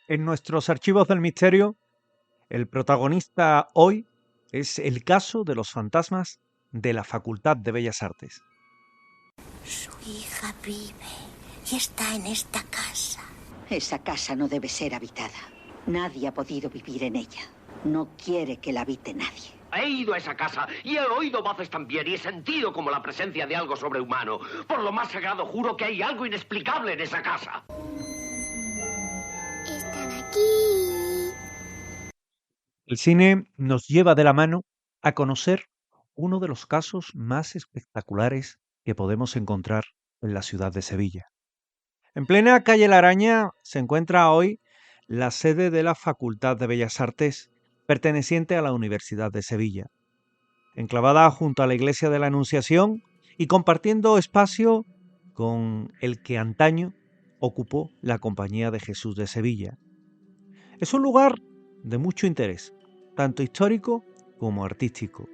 En nuestros archivos del misterio, el protagonista hoy es el caso de los fantasmas de la Facultad de Bellas Artes. Su hija vive y está en esta casa. Esa casa no debe ser habitada. Nadie ha podido vivir en ella. No quiere que la habite nadie. He ido a esa casa y he oído voces también y he sentido como la presencia de algo sobrehumano. Por lo más sagrado juro que hay algo inexplicable en esa casa. Están aquí. El cine nos lleva de la mano a conocer uno de los casos más espectaculares que podemos encontrar en la ciudad de Sevilla. En plena calle La Araña se encuentra hoy la sede de la Facultad de Bellas Artes, perteneciente a la Universidad de Sevilla. Enclavada junto a la iglesia de la Anunciación y compartiendo espacio con el que antaño ocupó la Compañía de Jesús de Sevilla. Es un lugar de mucho interés, tanto histórico como artístico,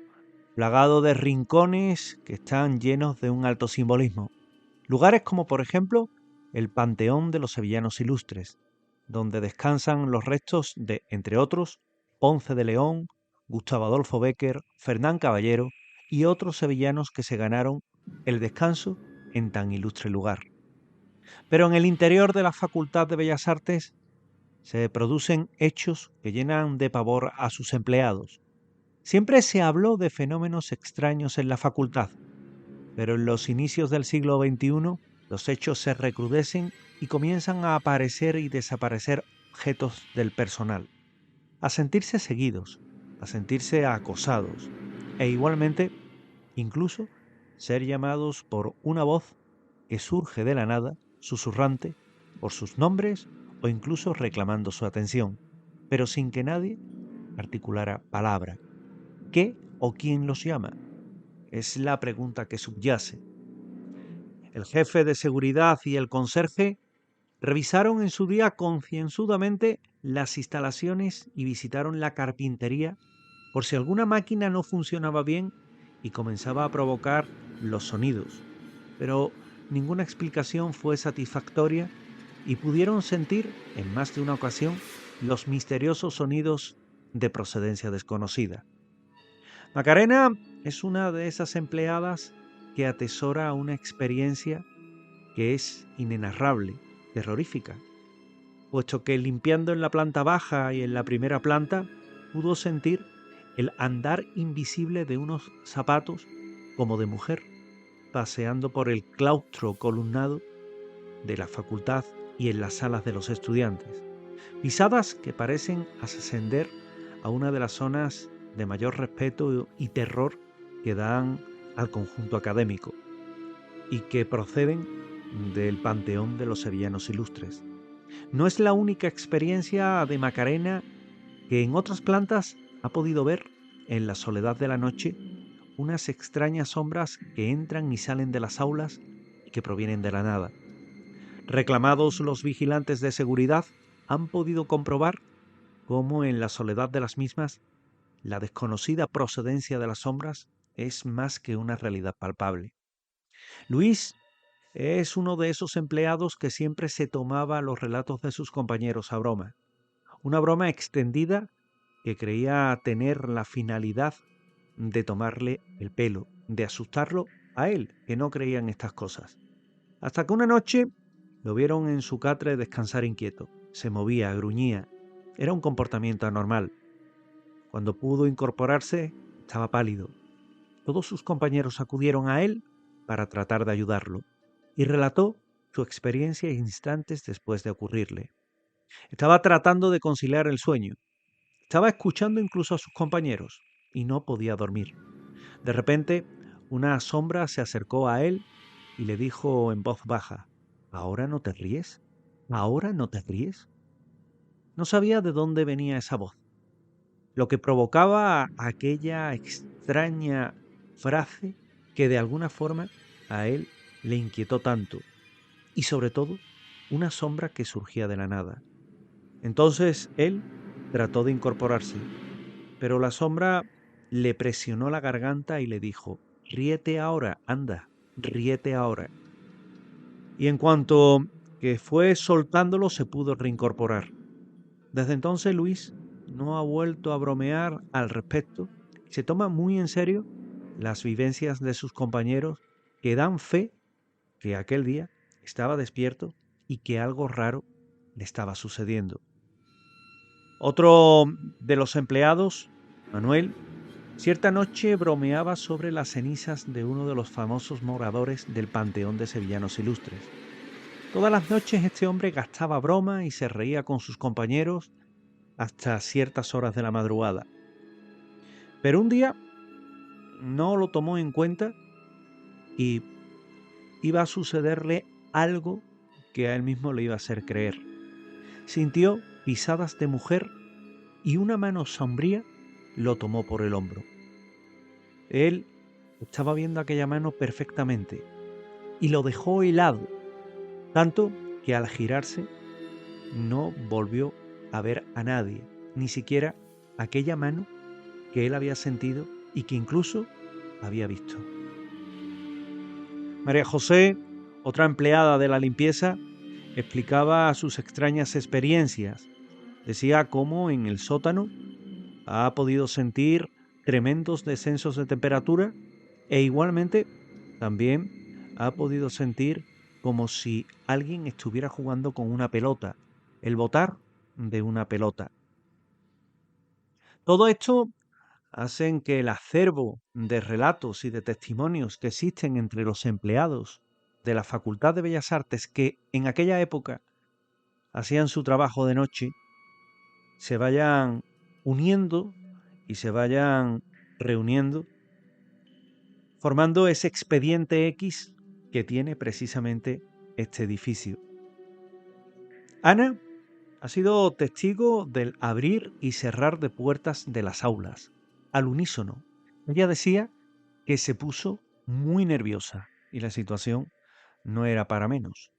plagado de rincones que están llenos de un alto simbolismo. Lugares como, por ejemplo, el Panteón de los Sevillanos Ilustres, donde descansan los restos de, entre otros, Ponce de León, Gustavo Adolfo Bécquer, Fernán Caballero y otros sevillanos que se ganaron el descanso en tan ilustre lugar. Pero en el interior de la Facultad de Bellas Artes se producen hechos que llenan de pavor a sus empleados. Siempre se habló de fenómenos extraños en la facultad, pero en los inicios del siglo XXI los hechos se recrudecen y comienzan a aparecer y desaparecer objetos del personal, a sentirse seguidos, a sentirse acosados e igualmente incluso ser llamados por una voz que surge de la nada, susurrante, por sus nombres o incluso reclamando su atención, pero sin que nadie articulara palabra. ¿Qué o quién los llama? Es la pregunta que subyace. El jefe de seguridad y el conserje revisaron en su día concienzudamente las instalaciones y visitaron la carpintería por si alguna máquina no funcionaba bien y comenzaba a provocar los sonidos. Pero ninguna explicación fue satisfactoria y pudieron sentir en más de una ocasión los misteriosos sonidos de procedencia desconocida. Macarena es una de esas empleadas que atesora una experiencia que es inenarrable, terrorífica, puesto que limpiando en la planta baja y en la primera planta pudo sentir el andar invisible de unos zapatos como de mujer, paseando por el claustro columnado de la facultad y en las salas de los estudiantes, pisadas que parecen ascender a una de las zonas de mayor respeto y terror que dan al conjunto académico y que proceden del Panteón de los Sevillanos Ilustres. No es la única experiencia de Macarena que en otras plantas ha podido ver en la soledad de la noche unas extrañas sombras que entran y salen de las aulas y que provienen de la nada. Reclamados los vigilantes de seguridad, han podido comprobar cómo en la soledad de las mismas la desconocida procedencia de las sombras es más que una realidad palpable. Luis es uno de esos empleados que siempre se tomaba los relatos de sus compañeros a broma. Una broma extendida que creía tener la finalidad de tomarle el pelo, de asustarlo a él, que no creía en estas cosas. Hasta que una noche lo vieron en su catre descansar inquieto. Se movía, gruñía. Era un comportamiento anormal. Cuando pudo incorporarse, estaba pálido. Todos sus compañeros acudieron a él para tratar de ayudarlo, y relató su experiencia instantes después de ocurrirle. Estaba tratando de conciliar el sueño. Estaba escuchando incluso a sus compañeros, y no podía dormir. De repente, una sombra se acercó a él y le dijo en voz baja: ¿Ahora no te ríes? ¿Ahora no te ríes? No sabía de dónde venía esa voz, lo que provocaba aquella extraña frase que de alguna forma a él le inquietó tanto, y sobre todo una sombra que surgía de la nada. Entonces él trató de incorporarse, pero la sombra le presionó la garganta y le dijo: ríete ahora, anda, ríete ahora. Y en cuanto que fue soltándolo se pudo reincorporar. Desde entonces Luis no ha vuelto a bromear al respecto. Se toma muy en serio las vivencias de sus compañeros que dan fe que aquel día estaba despierto y que algo raro le estaba sucediendo. Otro de los empleados, Manuel, cierta noche bromeaba sobre las cenizas de uno de los famosos moradores del Panteón de Sevillanos Ilustres. Todas las noches este hombre gastaba broma y se reía con sus compañeros hasta ciertas horas de la madrugada. Pero un día no lo tomó en cuenta y iba a sucederle algo que a él mismo le iba a hacer creer. Sintió pisadas de mujer y una mano sombría lo tomó por el hombro. Él estaba viendo aquella mano perfectamente y lo dejó helado, tanto que al girarse no volvió a ver a nadie, ni siquiera aquella mano que él había sentido y que incluso había visto. María José, otra empleada de la limpieza, explicaba sus extrañas experiencias. Decía cómo en el sótano ha podido sentir tremendos descensos de temperatura e igualmente también ha podido sentir como si alguien estuviera jugando con una pelota, el botar de una pelota. Todo esto hacen que el acervo de relatos y de testimonios que existen entre los empleados de la Facultad de Bellas Artes, que en aquella época hacían su trabajo de noche, se vayan uniendo y se vayan reuniendo, formando ese expediente X que tiene precisamente este edificio. Ana ha sido testigo del abrir y cerrar de puertas de las aulas, al unísono. Ella decía que se puso muy nerviosa y la situación no era para menos.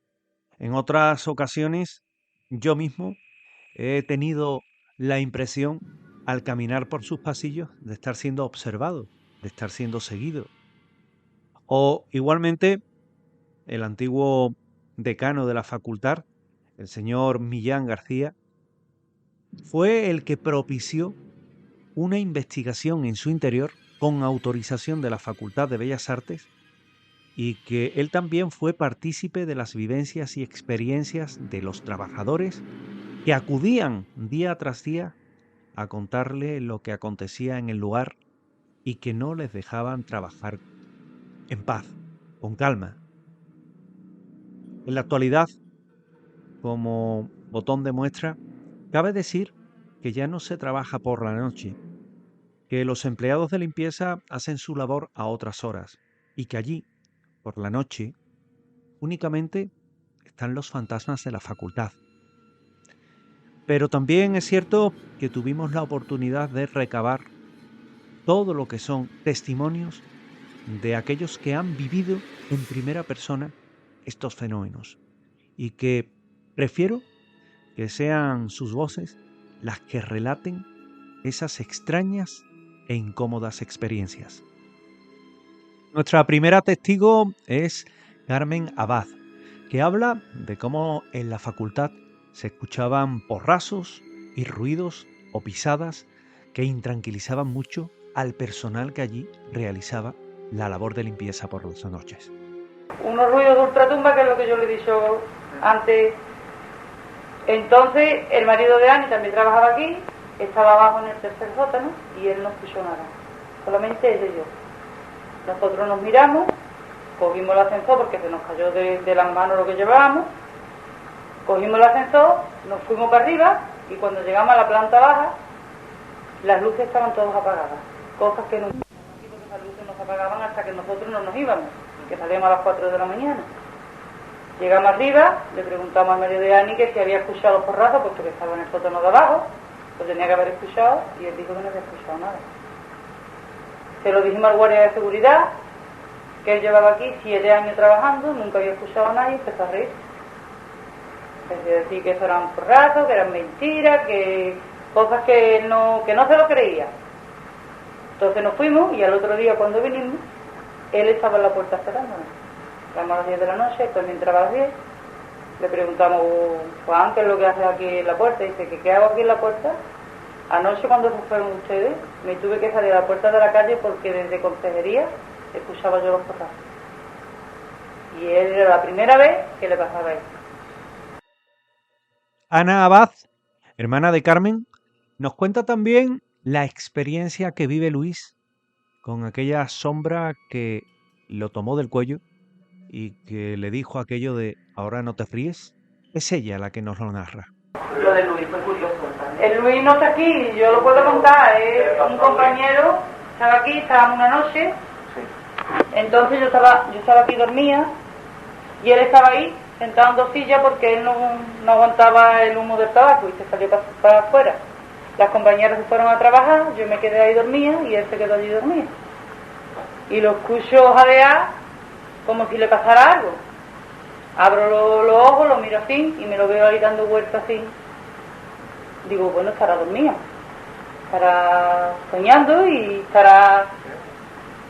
En otras ocasiones, yo mismo he tenido la impresión, al caminar por sus pasillos, de estar siendo observado, de estar siendo seguido. O igualmente, el antiguo decano de la facultad, el señor Millán García, fue el que propició una investigación en su interior con autorización de la Facultad de Bellas Artes y que él también fue partícipe de las vivencias y experiencias de los trabajadores que acudían día tras día a contarle lo que acontecía en el lugar y que no les dejaban trabajar en paz, con calma. En la actualidad, como botón de muestra, cabe decir que ya no se trabaja por la noche, que los empleados de limpieza hacen su labor a otras horas y que allí, por la noche, únicamente están los fantasmas de la facultad. Pero también es cierto que tuvimos la oportunidad de recabar todo lo que son testimonios de aquellos que han vivido en primera persona estos fenómenos y que prefiero que sean sus voces las que relaten esas extrañas e incómodas experiencias. Nuestra primera testigo es Carmen Abad, que habla de cómo en la facultad se escuchaban porrazos y ruidos o pisadas que intranquilizaban mucho al personal que allí realizaba la labor de limpieza por las noches. Unos ruidos de ultratumba, que es lo que yo le he dicho antes. Entonces el marido de Ani también trabajaba aquí, estaba abajo en el tercer sótano y él no escuchó nada, solamente ella y yo. Nosotros nos miramos, cogimos el ascensor porque se nos cayó de las manos lo que llevábamos, cogimos el ascensor, nos fuimos para arriba y cuando llegamos a la planta baja las luces estaban todas apagadas, cosas que nunca, las luces nos apagaban hasta que nosotros no nos íbamos, que salíamos a las 4 de la mañana. Llegamos arriba, le preguntamos al marido de Ani que si había escuchado los porrazos, porque estaba en el sótano de abajo, lo tenía que haber escuchado, y él dijo que no había escuchado nada. Se lo dijimos al guardia de seguridad, que él llevaba aquí 7 años trabajando, nunca había escuchado a nadie, y empezó a reír. Empezó a decir que eso eran porrazos, que eran mentiras, que cosas que no se lo creía. Entonces nos fuimos, y al otro día cuando vinimos, él estaba en la puerta esperándonos. Llamamos a las 10 de la noche, él también entraba a las 10, Le preguntamos, Juan, ¿qué es lo que haces aquí en la puerta? Dice, ¿qué hago aquí en la puerta? Anoche cuando se fueron ustedes, me tuve que salir a la puerta de la calle porque desde consejería escuchaba yo los porrazos. Y era la primera vez que le pasaba esto. Ana Abad, hermana de Carmen, nos cuenta también la experiencia que vive Luis con aquella sombra que lo tomó del cuello y que le dijo aquello de ahora no te fríes. Es ella la que nos lo narra. Lo de Luis fue curioso. El Luis no está aquí, yo lo puedo contar, es un compañero, estaba aquí, estábamos una noche, entonces yo estaba aquí dormida y él estaba ahí sentado en 2 sillas porque él no aguantaba el humo del tabaco y se salió para afuera. Las compañeras se fueron a trabajar, yo me quedé ahí dormida y él se quedó allí dormido. Y lo escucho jadear como si le pasara algo. Abro los ojos, lo miro así y me lo veo ahí dando vueltas así. Digo, bueno, estará dormido, estará soñando y estará...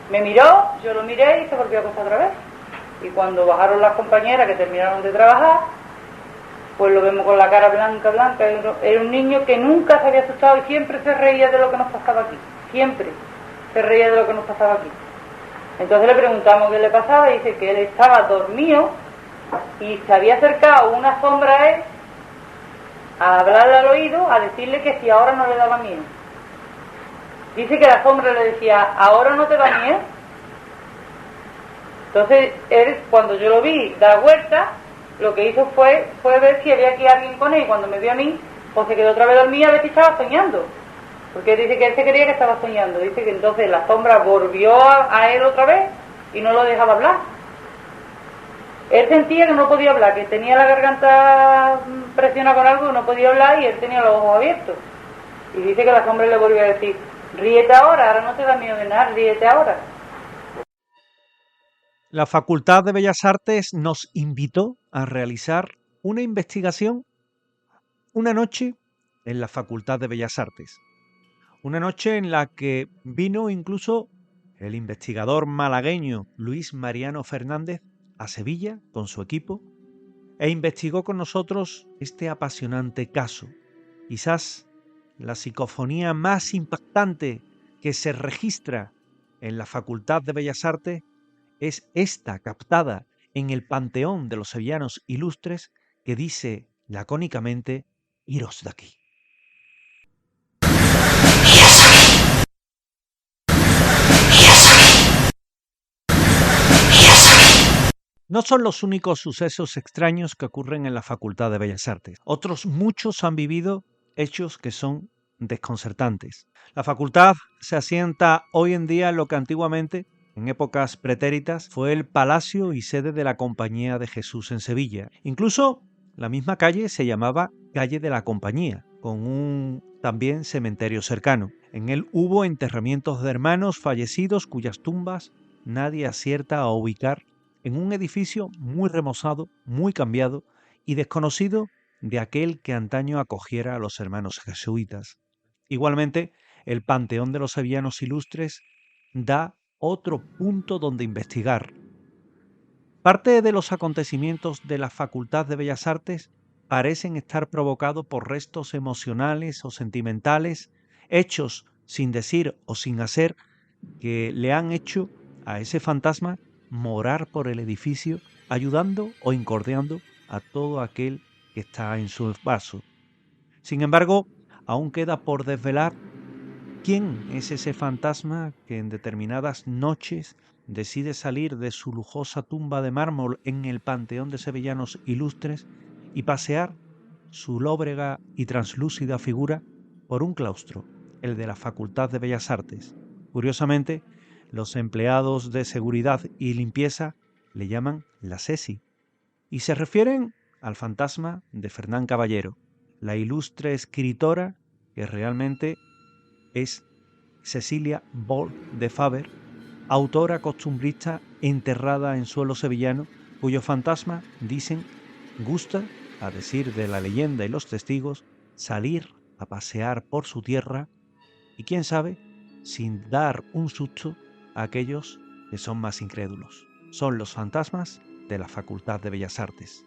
Me miró, yo lo miré y se volvió a acostar otra vez. Y cuando bajaron las compañeras que terminaron de trabajar, pues lo vemos con la cara blanca. Era un niño que nunca se había asustado y siempre se reía de lo que nos pasaba aquí. Siempre se reía de lo que nos pasaba aquí. Entonces le preguntamos qué le pasaba y dice que él estaba dormido y se había acercado una sombra a él a hablarle al oído, a decirle que si ahora no le daba miedo. Dice que la sombra le decía, ¿ahora no te da miedo? Entonces él, cuando yo lo vi dar vuelta, lo que hizo fue ver si había aquí alguien con él, y cuando me vio a mí, pues se quedó otra vez dormida a ver si estaba soñando. Porque dice que él se creía que estaba soñando. Dice que entonces la sombra volvió a él otra vez y no lo dejaba hablar. Él sentía que no podía hablar, que tenía la garganta presionada con algo, no podía hablar y él tenía los ojos abiertos. Y dice que la sombra le volvió a decir, ríete ahora no te da miedo de nada, ríete ahora. La Facultad de Bellas Artes nos invitó a realizar una investigación una noche en la Facultad de Bellas Artes. Una noche en la que vino incluso el investigador malagueño Luis Mariano Fernández a Sevilla con su equipo e investigó con nosotros este apasionante caso. Quizás la psicofonía más impactante que se registra en la Facultad de Bellas Artes es esta captada en el Panteón de los Sevillanos Ilustres que dice lacónicamente, iros de aquí. No son los únicos sucesos extraños que ocurren en la Facultad de Bellas Artes. Otros muchos han vivido hechos que son desconcertantes. La facultad se asienta hoy en día en lo que antiguamente, en épocas pretéritas, fue el palacio y sede de la Compañía de Jesús en Sevilla. Incluso la misma calle se llamaba Calle de la Compañía, con un también cementerio cercano. En él hubo enterramientos de hermanos fallecidos cuyas tumbas nadie acierta a ubicar en un edificio muy remozado, muy cambiado y desconocido de aquel que antaño acogiera a los hermanos jesuitas. Igualmente, el Panteón de los Sevillanos Ilustres da otro punto donde investigar. Parte de los acontecimientos de la Facultad de Bellas Artes parecen estar provocados por restos emocionales o sentimentales, hechos sin decir o sin hacer, que le han hecho a ese fantasma morar por el edificio, ayudando o incordiando a todo aquel que está en su paso. Sin embargo, aún queda por desvelar quién es ese fantasma que en determinadas noches decide salir de su lujosa tumba de mármol en el Panteón de Sevillanos Ilustres y pasear su lóbrega y translúcida figura por un claustro, el de la Facultad de Bellas Artes. Curiosamente, los empleados de seguridad y limpieza le llaman la Ceci y se refieren al fantasma de Fernán Caballero, la ilustre escritora que realmente es Cecilia Boll de Faber, autora costumbrista enterrada en suelo sevillano, cuyo fantasma, dicen, gusta, a decir de la leyenda y los testigos, salir a pasear por su tierra y, quién sabe, sin dar un susto a aquellos que son más incrédulos. Son los fantasmas de la Facultad de Bellas Artes.